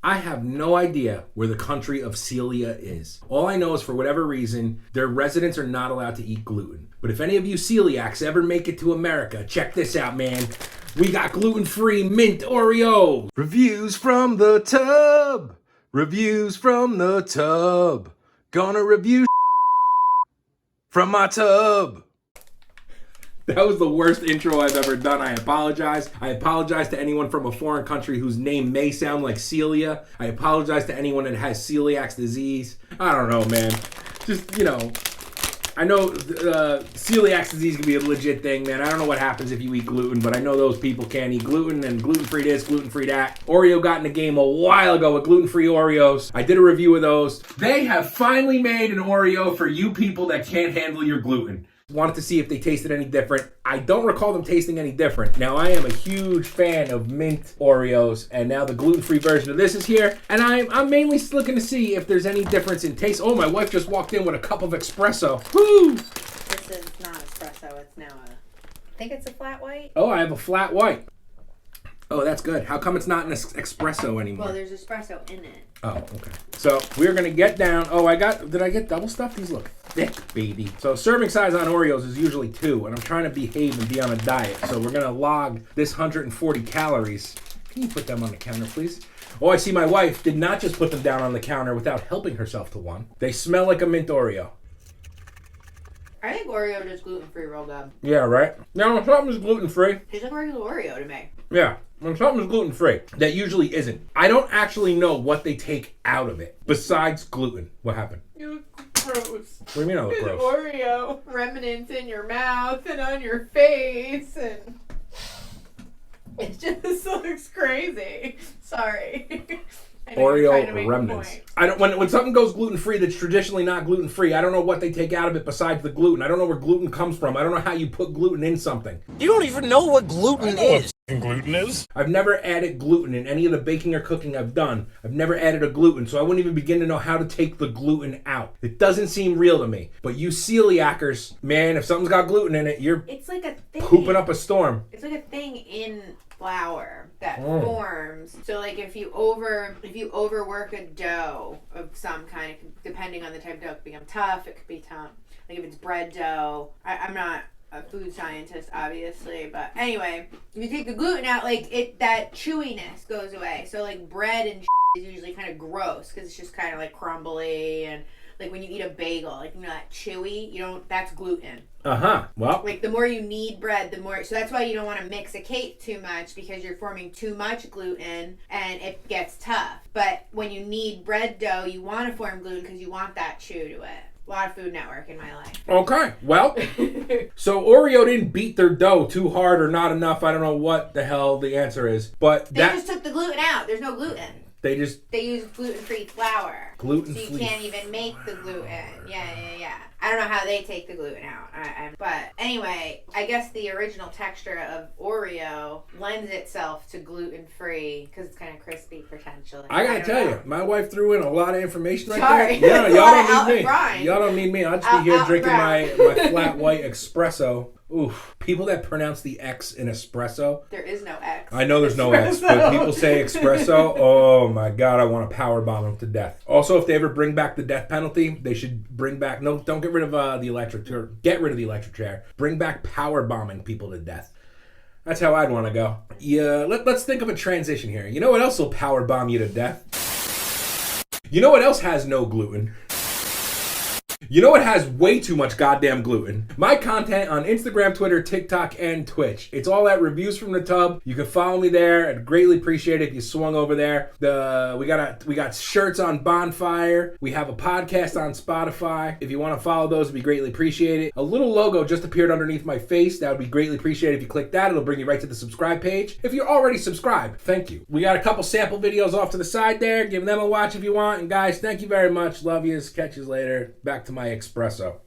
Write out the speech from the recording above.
I have no idea where the country of Celia is. All I know is for whatever reason, their residents are not allowed to eat gluten. But if any of you celiacs ever make it to America, check this out, man. We got gluten-free mint Oreo. Reviews from the tub. Reviews from the tub. Gonna review from my tub. That was the worst intro I've ever done. I apologize. I apologize to anyone from a foreign country whose name may sound like Celia. I apologize to anyone that has celiac disease. I don't know, man. Just, I know celiac disease can be a legit thing, man. I don't know what happens if you eat gluten, but I know those people can't eat gluten and gluten-free this, gluten-free that. Oreo got in the game a while ago with gluten-free Oreos. I did a review of those. They have finally made an Oreo for you people that can't handle your gluten. Wanted to see if they tasted any different. I don't recall them tasting any different. Now, I am a huge fan of mint Oreos, and now the gluten-free version of this is here, and I'm mainly looking to see if there's any difference in taste. Oh, my wife just walked in with a cup of espresso. Woo! This is not espresso. It's now I think it's a flat white. Oh, I have a flat white. Oh, that's good. How come it's not an espresso anymore? Well, there's espresso in it. Oh, okay. So we're gonna get down. Oh, did I get double stuff? These look thick, baby. So serving size on Oreos is usually 2, and I'm trying to behave and be on a diet. So we're gonna log this 140 calories. Can you put them on the counter, please? Oh, I see my wife did not just put them down on the counter without helping herself to one. They smell like a mint Oreo. I think Oreo is gluten-free real good. Yeah, right? Now, when something's gluten-free. It's like regular Oreo to me. Yeah. When something's gluten-free, that usually isn't. I don't actually know what they take out of it besides gluten. What happened? You look gross. What do you mean I look gross? Oreo remnants in your mouth and on your face, and it just looks crazy. Sorry. Oreo remnants. I don't. When something goes gluten-free that's traditionally not gluten-free, I don't know what they take out of it besides the gluten. I don't know where gluten comes from. I don't know how you put gluten in something. You don't even know what gluten is. Gluten is? I've never added gluten in any of the baking or cooking I've done. I've never added a gluten, so I wouldn't even begin to know how to take the gluten out. It doesn't seem real to me. But you celiacers, man, if something's got gluten in it, it's like a thing. Pooping up a storm. It's like a thing in flour that forms. So like if you overwork a dough of some kind, depending on the type of dough, it could become tough, it could be tough. Like if it's bread dough, I'm not a food scientist, obviously, but anyway, if you take the gluten out, that chewiness goes away. So like bread and is usually kind of gross because it's just kind of like crumbly, and like when you eat a bagel, that chewy, that's gluten. Well, like the more you knead bread, the more, so that's why you don't want to mix a cake too much, because you're forming too much gluten and it gets tough. But when you knead bread dough, you want to form gluten because you want that chew to it. A lot of Food Network in my life. Okay, well, so Oreo didn't beat their dough too hard or not enough. I don't know what the hell the answer is, but they just took the gluten out. There's no gluten. They use gluten-free flour. Gluten-free. So you can't even make the gluten. Yeah. I don't know how they take the gluten out. But anyway, I guess the original texture of Oreo lends itself to gluten-free because it's kind of crispy potentially. I gotta tell you, my wife threw in a lot of information right Sorry. there. Yeah, y'all don't need me. Brian. Y'all don't need me. I'll just be here drinking my flat white espresso. Oof. People that pronounce the X in espresso. There is no X. I know there's no X, but people say espresso. Oh my God, I want to power bomb them to death. Also, if they ever bring back the death penalty, they should bring back, no, don't get rid of the electric chair. Get rid of the electric chair. Bring back power bombing people to death. That's how I'd want to go. Yeah, let's think of a transition here. You know what else will power bomb you to death? You know what else has no gluten? You know it has way too much goddamn gluten. My content on Instagram, Twitter, TikTok, and Twitch. It's all at Reviews from the Tub. You can follow me there. I'd greatly appreciate it if you swung over there. We got shirts on Bonfire. We have a podcast on Spotify. If you want to follow those, it'd be greatly appreciated. A little logo just appeared underneath my face. That would be greatly appreciated if you click that. It'll bring you right to the subscribe page. If you're already subscribed, thank you. We got a couple sample videos off to the side there. Give them a watch if you want. And guys, thank you very much. Love yous. Catch yous later. Back to my espresso.